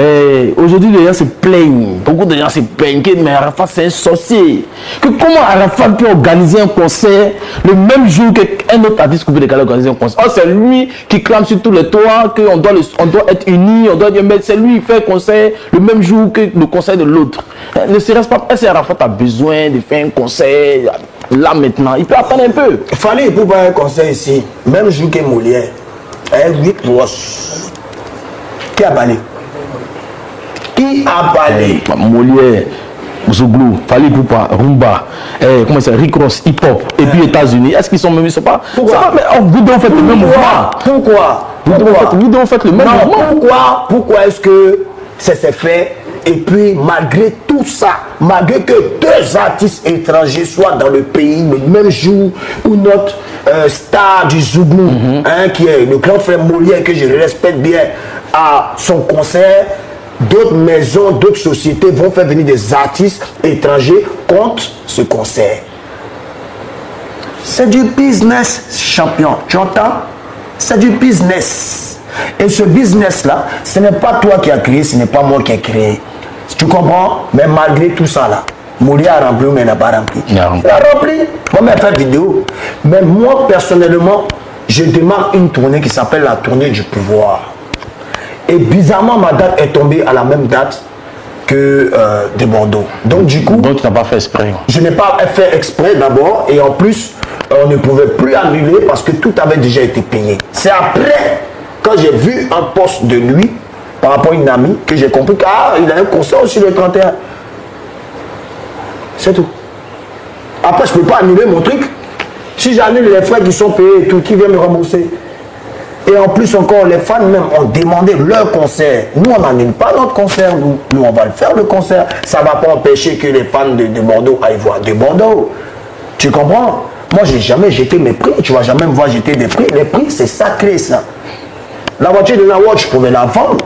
Mais aujourd'hui, les gens se plaignent. Beaucoup de gens se plaignent que mais Arafat, c'est un sorcier. Que comment Arafat peut organiser un concert le même jour qu'un autre artiste coupé décalé organiser un concert. Oh, c'est lui qui clame sur tous les toits qu'on doit, on doit être unis, on doit dire, mais c'est lui qui fait un concert le même jour que le concert de l'autre. Ne serait-ce pas, est-ce qu'Arafat a besoin de faire un concert là maintenant? Il peut attendre un peu. Il fallait pour faire un concert ici, même jour que Molière, avec 8 grosses. Qui a balé? Qui a balé? Molière, Zouglou, Fali Poupa, Rumba, comment c'est, Rick Ross, Hip Hop, et puis États-Unis. Est-ce qu'ils sont même, ils sont pas? Pourquoi? Mais vous devez faire le même mouvement. Pourquoi? Vous devez faire le même mouvement. Pourquoi est-ce que ça s'est fait? Et puis, malgré tout ça, malgré que 2 artistes étrangers soient dans le pays le même jour où notre star du Zouglou, qui est le grand frère Molière, que je respecte bien, à son concert, d'autres maisons, d'autres sociétés vont faire venir des artistes étrangers contre ce concert. C'est du business, champion. Tu entends? C'est du business. Et ce business-là, ce n'est pas toi qui as créé, ce n'est pas moi qui ai créé. Tu comprends? Mais malgré tout ça, là, Molière a rempli ou mais il n'a pas rempli. Il a rempli. Moi, je fais vidéo. Mais moi, personnellement, je démarre une tournée qui s'appelle la tournée du pouvoir. Et bizarrement, ma date est tombée à la même date que de Bordeaux. Donc, du coup... Donc, tu n'as pas fait exprès. Je n'ai pas fait exprès d'abord. Et en plus, on ne pouvait plus annuler parce que tout avait déjà été payé. C'est après, quand j'ai vu un post de lui, par rapport à une amie, que j'ai compris qu'il a un concert aussi le 31. C'est tout. Après, je ne peux pas annuler mon truc. Si j'annule les frais qui sont payés et tout, qui vient me rembourser? Et en plus encore, les fans même ont demandé leur concert. Nous, on n'annule pas notre concert. Nous, on va le faire, le concert. Ça ne va pas empêcher que les fans de Bordeaux aillent voir de Bordeaux. Tu comprends? Moi, j'ai jamais jeté mes prix. Tu ne vas jamais me voir jeter des prix. Les prix, c'est sacré, ça. La voiture de la Watch, je pouvais la vendre.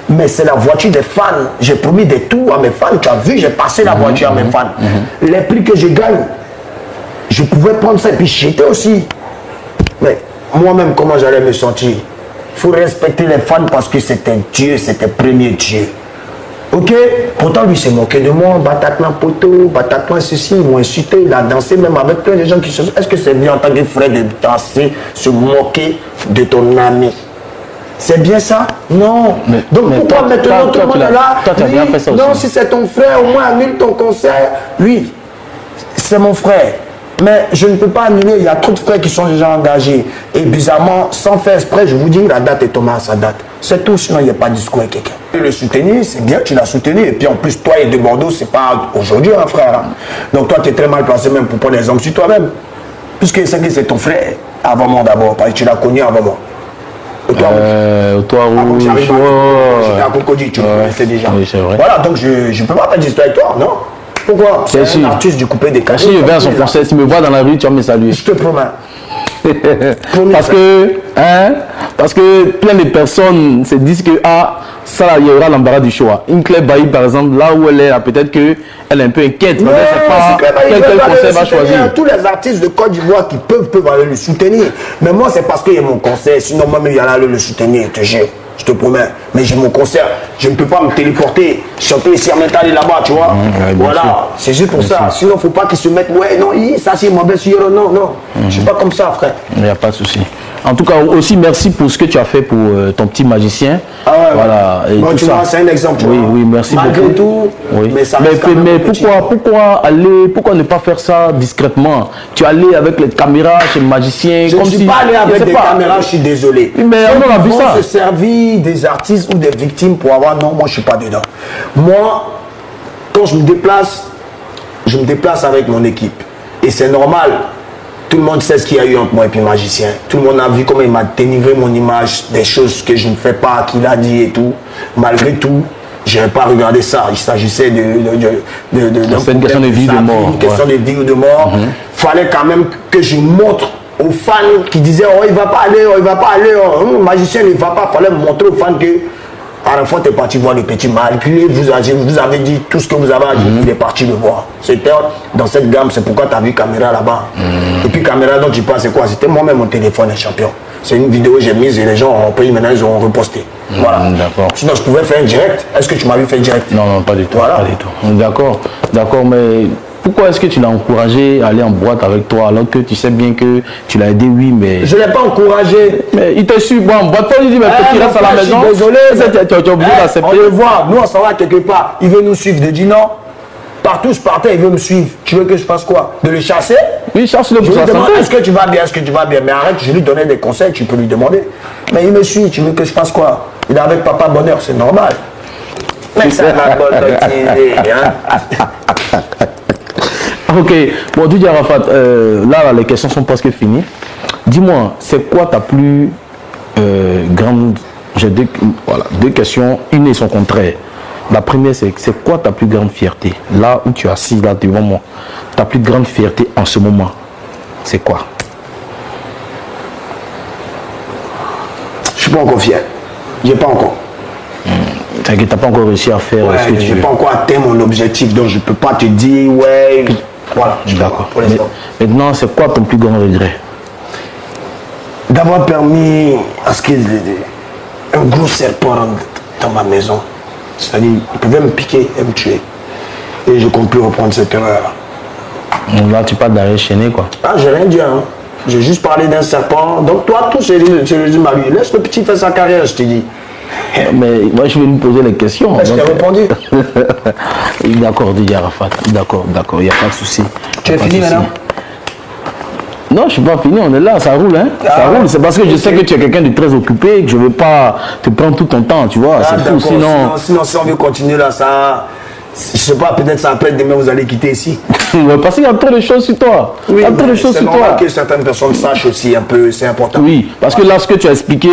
Mais c'est la voiture des fans. J'ai promis des tours à mes fans. Tu as vu, j'ai passé la voiture à mes fans. Les prix que je gagne, je pouvais prendre ça et puis jeter aussi. Mais moi-même, comment j'allais me sentir? Il faut respecter les fans parce que c'était Dieu, c'était premier Dieu. Ok? Pourtant, lui s'est moqué de moi. Bataclan poteau, Bataclan ceci, ils m'ont insulté. Il a dansé même avec plein de gens qui se... Est-ce que c'est bien en tant que frère de danser, se moquer de ton ami? C'est bien ça? Non. Donc pourquoi maintenant tout le monde est là? Toi, tu as bien fait ça aussi. Non, si c'est ton frère, au moins annule ton concert. Oui, c'est mon frère. Mais je ne peux pas annuler, il y a trop de frères qui sont déjà engagés. Et bizarrement, sans faire exprès, je vous dis, la date est tombée à sa date. C'est tout, sinon il n'y a pas de discours avec quelqu'un. Le soutenir, c'est bien, tu l'as soutenu. Et puis en plus, toi et de Bordeaux, c'est pas aujourd'hui, hein, frère. Donc toi, tu es très mal placé même pour prendre l'exemple sur toi-même. Puisque c'est ton frère, avant moi d'abord, parce que tu l'as connu avant moi. Toi, j'étais à Cocody, tu le connaissais déjà. Oui, c'est vrai. Voilà, donc je ne peux pas faire d'histoire avec toi, non? Pourquoi? C'est un artiste du coupé des Si je vais à son concert, si tu me vois dans la rue, tu vas me saluer. Je te promets. Parce que plein de personnes se disent que ça là, il y aura l'embarras du choix. Une Claire Bailly par exemple, là où elle est, peut-être qu'elle est un peu inquiète. Non, c'est pas quel concert va choisir. Tous les artistes de Côte d'Ivoire qui peuvent aller le soutenir. Mais moi, c'est parce qu'il y a mon concert. Sinon, moi, il y a aller le soutenir, je te jure. Je te promets. Mais j'ai mon concert. Je ne peux pas me téléporter, chanter ici en même temps aller là-bas, tu vois. Voilà. C'est juste pour ça. Sinon, il ne faut pas qu'ils se mettent. Ouais, non, ça c'est mauvais sur. Non, non. Je ne suis pas comme ça, frère. Il n'y a pas de souci. En tout cas, aussi merci pour ce que tu as fait pour ton petit magicien. Ah ouais, voilà. Et bon, tout tu ça. vois, c'est un exemple. Oui, oui, merci malgré beaucoup. Tout, oui. Mais ça mais pourquoi ne pas faire ça discrètement? Tu es allé avec les caméras chez le magicien. Je ne suis pas allé avec des caméras, je suis désolé. Mais on a vu ça. Se servir des artistes ou des victimes pour avoir. Non, moi je ne suis pas dedans. Moi, quand je me déplace avec mon équipe. Et c'est normal. Tout le monde sait ce qu'il y a eu entre moi et puis le magicien. Tout le monde a vu comment il m'a dénigré mon image, des choses que je ne fais pas, qu'il a dit et tout. Malgré tout, je n'ai pas regardé ça. Il s'agissait c'est une question de vie ou de mort. Une question de vie ou de mort. Fallait quand même que je montre aux fans qui disaient oh il va pas aller, oh il va pas aller, oh, le magicien ne va pas. Fallait montrer aux fans que Arafat est parti voir le petit mal, puis vous avez dit tout ce que vous avez dit, il est parti le voir. C'était dans cette gamme, c'est pourquoi tu as vu Caméra là-bas. Et puis Caméra dont tu parles, c'est quoi? C'était moi-même mon téléphone, les champions. C'est une vidéo que j'ai mise et les gens ont pris, maintenant ils ont reposté. Voilà. D'accord. Sinon, je pouvais faire un direct. Est-ce que tu m'as vu faire direct? Non, non, pas du tout. Voilà. Pas du tout. D'accord, d'accord, mais pourquoi est-ce que tu l'as encouragé à aller en boîte avec toi alors que tu sais bien que tu l'as aidé, oui, mais... Je ne l'ai pas encouragé. Mais il te suit, bon, en boîte, toi, il dit, mais tu restes à la maison. Je suis désolé. Tu es obligé d'accepter. On le voit, nous on s'en va quelque part. Il veut nous suivre. Je dis non. Partout je partais, il veut me suivre. Tu veux que je fasse quoi? De le chasser? Oui, chasse-le Je pour lui sa demande, santé. est-ce que tu vas bien? Est-ce que tu vas bien? Mais arrête, je lui donnais des conseils, tu peux lui demander. Mais il me suit, tu veux que je fasse quoi? Il est avec Papa Bonheur, c'est normal. Mais ça va bonne hein? Ok, bon, Didier Arafat, là, les questions sont presque finies. Dis-moi, c'est quoi ta plus grande... J'ai deux questions, une et son contraire. La première, c'est quoi ta plus grande fierté? Là où tu es assis, là, devant moi. Ta plus grande fierté en ce moment, c'est quoi? Je suis pas encore fier. J'ai pas encore. T'inquiète, t'as pas encore réussi à faire ce que tu J'ai veux. pas encore atteint mon objectif, donc je peux pas te dire, ouais... Voilà, je suis D'accord. pour l'instant. Maintenant, c'est quoi ton plus grand regret? D'avoir permis à ce qu'il y ait un gros serpent rentre dans ma maison. C'est-à-dire, il pouvait me piquer et me tuer. Et je ne compte plus reprendre cette erreur. Là, tu parles d'arrêt chaîné, quoi. Ah, j'ai rien dit, hein. J'ai juste parlé d'un serpent. Donc toi, tout se résume à lui. Laisse le petit faire sa carrière, je te dis. Mais moi, je vais nous poser les questions. Je t'ai répondu. D'accord, Didier Arafat. D'accord, il n'y a pas de souci. Tu es fini maintenant? Non, je ne suis pas fini, on est là, ça roule, hein. Ça roule, c'est parce que je sais que tu es quelqu'un de très occupé, que je ne veux pas te prendre tout ton temps, tu vois. C'est tout, sinon, si on veut continuer là, ça... Je sais pas, peut-être ça après demain vous allez quitter ici. Parce qu'il y a trop de choses sur toi. Oui, il y a trop de choses c'est sur normal toi. que certaines personnes sachent aussi un peu, c'est important. Oui, parce que là, ce que tu as expliqué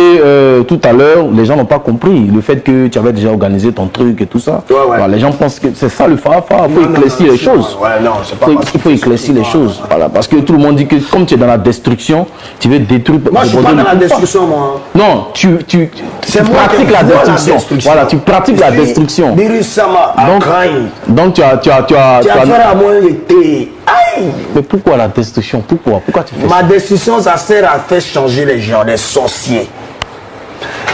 tout à l'heure, les gens n'ont pas compris. Le fait que tu avais déjà organisé ton truc et tout ça. Ouais, ouais. Alors, les gens pensent que c'est ça le fa-fa. Il faut éclaircir les choses. Ouais, non, c'est pas Il faut éclaircir les choses. Voilà, parce que tout le monde dit que comme tu es dans la destruction, tu veux détruire. Moi, je suis pas dans la destruction, moi. Non, tu pratiques la destruction. Voilà, tu pratiques la destruction. Donc, tu as affaire à moi, il était. Aïe! Mais pourquoi la destruction? Pourquoi tu fais ça? Ma destruction, ça sert à faire changer les gens, les sorciers.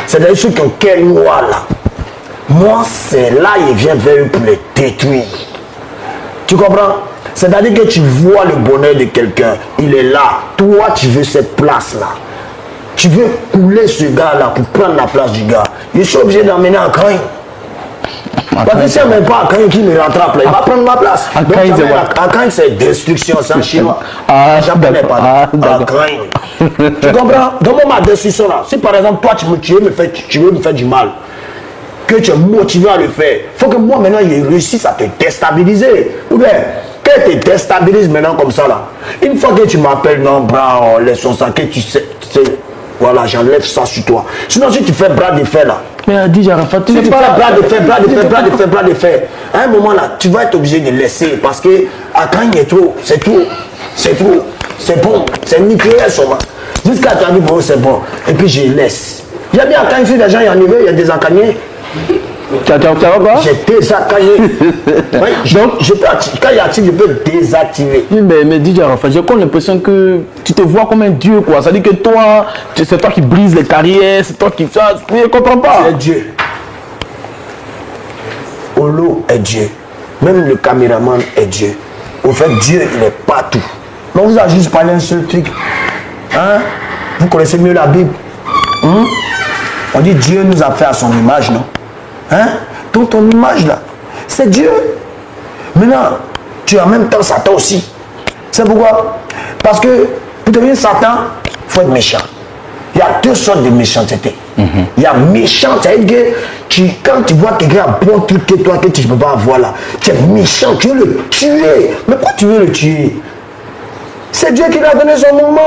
C'est-à-dire ceux qui ont quel moi là. Moi, c'est là, il vient vers eux pour les détruire. Tu comprends? C'est-à-dire que tu vois le bonheur de quelqu'un, il est là. Toi, tu veux cette place-là. Tu veux couler ce gars-là pour prendre la place du gars. Je suis obligé d'emmener un craint. Parce que c'est même pas Akain qui me rattrape là, il va prendre ma place. Akain c'est destruction, c'est en chinois. Japonais pas. Akain. Tu comprends? Donc ma destruction là, si par exemple toi tu veux me faire du mal, que tu es motivé à le faire, il faut que moi maintenant il réussisse à te déstabiliser. Ou bien, que tu te déstabilises maintenant comme ça là. Une fois que tu m'appelles, non, bras, laisse ça, que tu sais, voilà, j'enlève ça sur toi. Sinon si tu fais bras de fer là, mais Didier Arafat, tu fais bras de fer. À un moment là, tu vas être obligé de laisser parce que Akain est trop, c'est bon, c'est nucléaire seulement. Jusqu'à tu as dit bon, c'est bon. Et puis je laisse. Il y a bien Akain ici, les gens y en arrivent, il y a des encagnés. Tu as quoi? J'ai désactivé. Oui, donc, quand il y a actif, je peux désactiver. Mais Didier Arafat, j'ai comme l'impression que tu te vois comme un dieu, quoi. Ça dit que toi, c'est toi qui brise les carrières, c'est toi qui... Je ne comprends pas. C'est Dieu. Olo est Dieu. Même le caméraman est Dieu. Au fait, Dieu, il est partout. Donc, vous avez juste parlé un seul truc. Hein? Vous connaissez mieux la Bible. On dit Dieu nous a fait à son image, non? Hein? Donc ton image là, c'est Dieu. Maintenant, tu es en même temps Satan aussi. C'est pourquoi? Parce que pour devenir Satan, il faut être méchant. Il y a deux sortes de méchanceté. Il y a méchant, c'est-à-dire que quand tu vois quelqu'un a bon truc que toi, que tu ne peux pas avoir là, tu es méchant, tu veux le tuer. Mais pourquoi tu veux le tuer? C'est Dieu qui lui a donné son moment.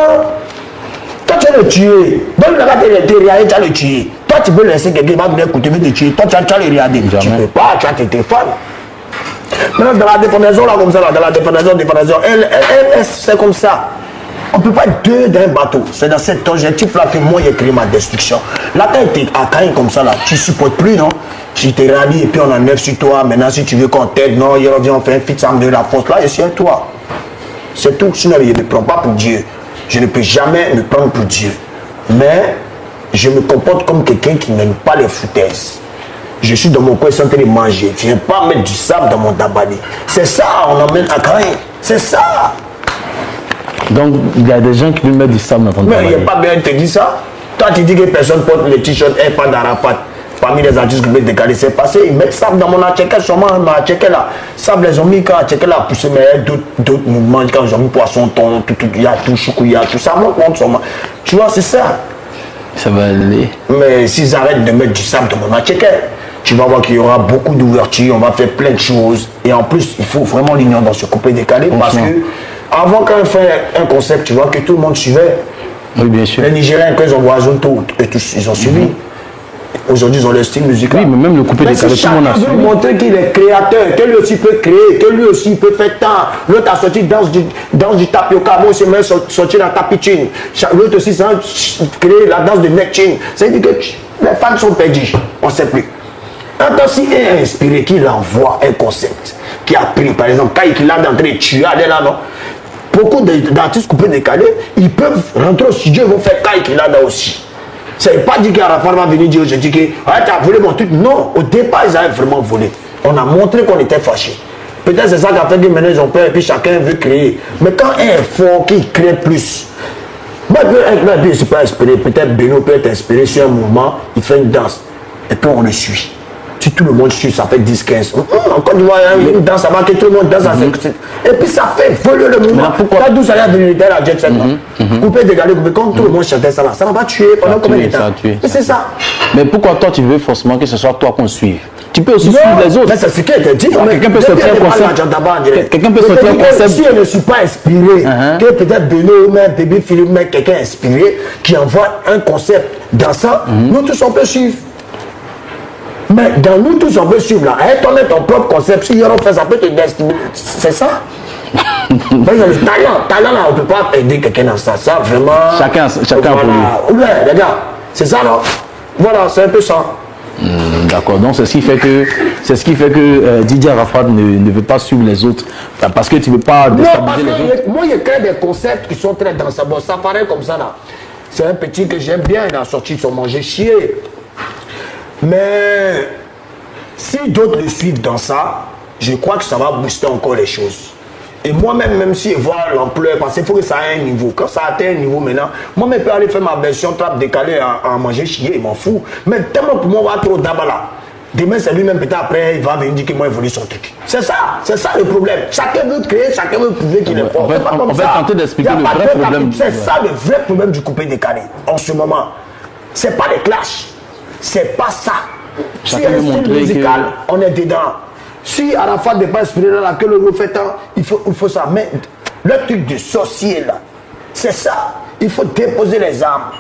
Toi, tu veux le tuer. Donc, là-bas, tu vas le tuer. Toi, tu peux laisser quelqu'un qui va venir écouter, te tuer. Toi, tu vas le regarder. Tu ne peux pas, tu as tes téléphones. Maintenant, dans la défendaison, là, comme ça, là, dans la défendaison, elle c'est comme ça. On ne peut pas être deux d'un bateau. C'est dans cet objectif-là que moi, j'ai créé ma destruction. Là, tu as été à Caïn comme ça, là. Tu ne supportes plus, non? Si tu es rallié et puis on enlève sur toi. Maintenant, si tu veux qu'on t'aide, non, il revient, on fait un fit, ça me donne la force. Là, je suis à toi. C'est tout. Sinon, je ne me prends pas pour Dieu. Je ne peux jamais me prendre pour Dieu. Mais je me comporte comme quelqu'un qui n'aime pas les foutaises. Je suis dans mon coin sans de manger. Je ne viens pas mettre du sable dans mon tabali. C'est ça, on emmène à Caïn. C'est ça. Donc, il y a des gens qui veulent mettre du sable dans ton Mais tabali. il n'y a pas bien de te dire ça. Toi, tu dis que personne porte le t-shirt et pas d'Arafat. Parmi les artistes qui veulent décaler, c'est passé. Ils mettent sable dans mon atcheke, sûrement, ma atcheke là. Sable, ils ont mis quand atcheke là, poussé, mais d'autres mouvements, quand ils ont mis poisson, thon, tout, il y a tout, choukouya, tout ça, monte sûrement. Tu vois, c'est ça. Ça va aller. Mais s'ils arrêtent de mettre du sable dans mon atcheke, tu vas voir qu'il y aura beaucoup d'ouverture, on va faire plein de choses. Et en plus, il faut vraiment l'union dans ce coupé décalé parce que avant quand on fait un concept, tu vois, que tout le monde suivait. Oui, bien sûr. Les Nigériens, quand ils ont voyagé tout, et tous, ils ont suivi. Aujourd'hui, ils ont le style musical. Oui, mais même le coupé décalé, tout le monde a suivi. suivi. Montrer qu'il est créateur, que lui aussi peut créer, que lui aussi peut faire tant. L'autre a sorti danse du tapioca, moi aussi, même sorti la tapichine. L'autre aussi, ça a créé la danse de neckchin. C'est-à-dire que les fans sont perdus, on ne sait plus. Quand si est inspiré, qu'il envoie un concept, qui a pris, par exemple, quand il a d'entrée, tu as là, non? Beaucoup d'artistes coupés décalés, ils peuvent rentrer au studio, ils vont faire Kai qui là aussi. Ça ne veut pas dire qu'Arafat va venir dire aujourd'hui que ah, tu as volé mon truc. Non, au départ, ils avaient vraiment volé. On a montré qu'on était fâchés. Peut-être c'est ça qui a fait que maintenant ils ont peur et puis chacun veut créer. Mais quand un est fort, qui crée plus. Moi, je ne suis pas inspiré. Peut-être Beno peut être inspiré sur un mouvement, il fait une danse. Et puis on le suit. Si tout le monde suit, ça fait 10-15. En Côte d'Ivoire, il y a une danse avant que tout le monde danse à 5. Et puis ça fait voler le mouvement. Pourquoi d'où ça a devenu la jet set? Coupé, dégalé, coupé. Quand tout le monde chantait ça là, ça va tuer pendant combien de temps? Et c'est ça. Mais pourquoi toi tu veux forcément que ce soit toi qu'on suive? Tu peux aussi suivre les autres. Mais c'est ce qui est dit. Quelqu'un peut sortir un concept. Quelqu'un peut sortir un concept. Si je ne suis pas inspiré, que peut-être Beno ou même Baby Philippe, mais quelqu'un inspiré qui envoie un concept dans ça, nous tous on peut suivre. Mais dans nous tous on peut suivre là. Hey, ton propre concept, si on fait ça peut te destiner. C'est ça. Mais il y a le talent là, on ne peut pas aider quelqu'un dans ça. Ça vraiment. Chacun voilà. pour lui. Ouais, les gars, c'est ça non? Voilà, c'est un peu ça. D'accord, donc c'est ce qui fait que Didier Arafat ne veut pas suivre les autres parce que tu ne veux pas déstabiliser les autres. Moi je crée des concepts qui sont très dans ça. Bon, ça paraît comme ça là. C'est un petit que j'aime bien, il a sorti son manger chier. Mais si d'autres le suivent dans ça, je crois que ça va booster encore les choses. Et moi-même, même si je vois l'ampleur, parce qu'il faut que ça ait un niveau. Quand ça atteint un niveau maintenant, moi-même, je peux aller faire ma version trappe décalée à manger chier, il m'en fout. Mais tellement pour moi, on va trop d'abala. Demain, c'est lui-même, peut-être après, il va venir dire que moi, il voulait son truc. C'est ça le problème. Chacun veut créer, chacun veut prouver qu'il est fort. On va tenter d'expliquer le vrai problème. C'est ça le vrai problème du coupé décalé en ce moment. C'est pas les clashs. C'est pas ça. Si Chacun un style musical, on est dedans. Si Arafat n'est pas inspiré là, que le refait tant, il faut ça. Mais le truc de sorcier là, c'est ça. Il faut déposer les armes.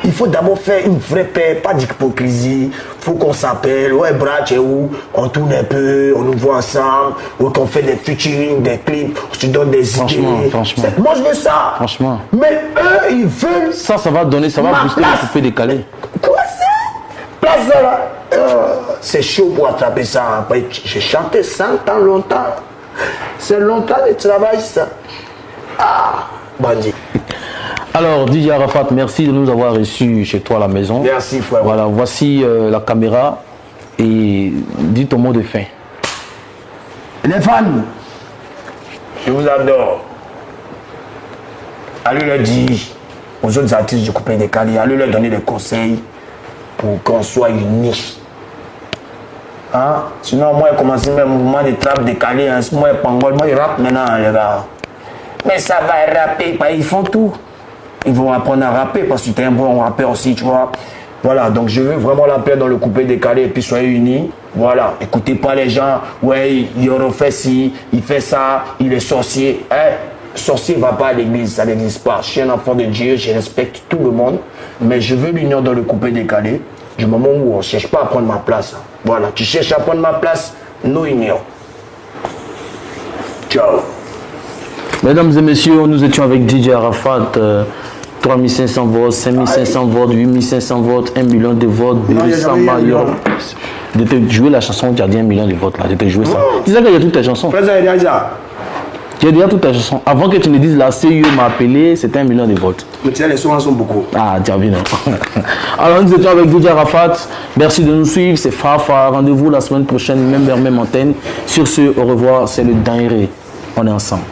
Il faut d'abord faire une vraie paix, pas d'hypocrisie. Il faut qu'on s'appelle. Ouais, bras, tu es où? On tourne un peu, on nous voit ensemble. Ou qu'on fait des featuring, des clips, on se donne des idées. Franchement. Moi, je veux ça. Franchement. Mais eux, ils veulent. Ça va donner, ça va booster le coupé décalé. Quoi ça? Place là. C'est chaud pour attraper ça. J'ai chanté 100 ans longtemps. C'est longtemps de travail ça. Ah, bandit. Alors, Didier Arafat, merci de nous avoir reçus chez toi à la maison. Merci, frère. Voilà, voici la caméra et dis ton mot de fin. Les fans, je vous adore. Allez leur dire aux autres artistes du coupé décalé, allez leur donner des conseils pour qu'on soit unis. Hein? Sinon, moi, j'ai commencé mes mouvements de trappe décalé. Hein? Moi, Pangol, moi, je rappe maintenant, les gars. Mais ça va rapper, ils font tout. Ils vont apprendre à rapper parce que tu es un bon rappeur aussi, tu vois. Voilà, donc je veux vraiment la paix dans le coupé décalé et puis soyez unis. Voilà, écoutez pas les gens, ouais, il aurait fait ci, il fait ça, il est sorcier. Sorcier ne va pas à l'église, ça n'existe pas. Je suis un enfant de Dieu, je respecte tout le monde, mais je veux l'union dans le coupé décalé. Du moment où on ne cherche pas à prendre ma place. Voilà, tu cherches à prendre ma place, nous unions. Ciao. Mesdames et messieurs, nous étions avec DJ Arafat. 3500 votes, 5500 votes, 8500 votes, 1 million de votes, 200 maillots. De te jouer la chanson, tu as dit 1 million de votes là, de te jouer ça. Tu sais qu'il y a toutes tes chansons. Tu as déjà toutes tes chansons. Avant que tu ne dises la CIE m'a appelé, c'était 1 million de votes. Mais tu sais, les sons sont beaucoup. Ah, tu as vu, non? Alors, nous étions avec DJ Arafat. Merci de nous suivre. C'est Fafa. Rendez-vous la semaine prochaine, même heure, même antenne. Sur ce, au revoir. C'est le Daïré. On est ensemble.